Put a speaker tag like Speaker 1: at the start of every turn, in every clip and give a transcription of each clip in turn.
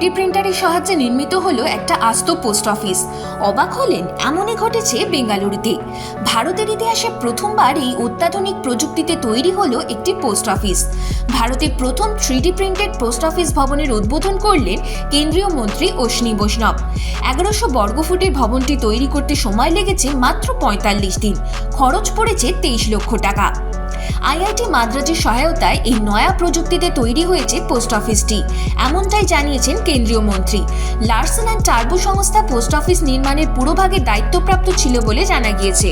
Speaker 1: 3D প্রিন্টারের সাহায্যে নির্মিত হলো একটা আস্ত পোস্ট অফিস। অবাক হলেন? এমনই ঘটেছে বেঙ্গালুরুতে। ভারতের ইতিহাসে প্রথমবার এই অত্যাধুনিক প্রযুক্তিতে তৈরি হলো একটি পোস্ট অফিস। ভারতের প্রথম 3D প্রিন্টেড পোস্ট অফিস ভবনের উদ্বোধন করলেন কেন্দ্রীয় মন্ত্রী অশ্বিনী বৈষ্ণব। 1100 বর্গফুটের ভবনটি তৈরি করতে সময় লেগেছে মাত্র 45 দিন। খরচ পড়েছে 23 লক্ষ টাকা। আইআইট মাদ্রাজের সহায়তায় এই নয়া প্রযুক্তিতে তৈরি হয়েছে পোস্ট অফিসটি, এমনটাই জানিয়েছেন কেন্দ্রীয় মন্ত্রী। লার্সেন অ্যান্ড টার্বো সংস্থা পোস্ট অফিস নির্মাণের পুরোভাগের দায়িত্বপ্রাপ্ত ছিল বলে জানা গিয়েছে।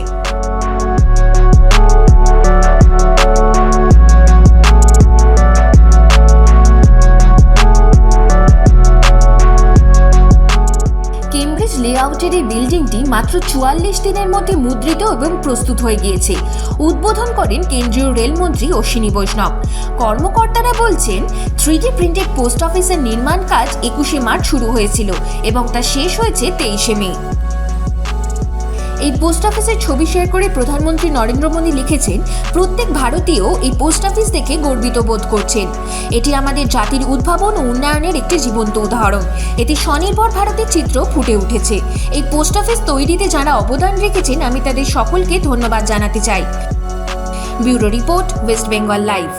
Speaker 1: লেআউটের এই বিল্ডিংটি মাত্র 44 দিনের মধ্যে মুদ্রিত এবং প্রস্তুত হয়ে গিয়েছে। উদ্বোধন করেন কেন্দ্রীয় রেলমন্ত্রী অশ্বিনী বৈষ্ণব। কর্মকর্তারা বলছেন, 3D প্রিন্টেড পোস্ট অফিসের নির্মাণ কাজ 21শে মার্চ শুরু হয়েছিল এবং তা শেষ হয়েছে 23শে মে। এই পোস্ট অফিসের ছবি শেয়ার করে প্রধানমন্ত্রী নরেন্দ্র মোদী লিখেছেন, প্রত্যেক ভারতীয় এই পোস্ট অফিস দেখে গর্বিত বোধ করছেন। এটি আমাদের জাতির উদ্ভাবন ও উন্নয়নের একটি জীবন্ত উদাহরণ। এতে স্বনির্ভর ভারতের চিত্র ফুটে উঠেছে। এই পোস্ট অফিস তৈরিতে যারা অবদান রেখেছেন, আমি তাদের সকলকে ধন্যবাদ জানাতে চাই। Bureau report, West Bengal live.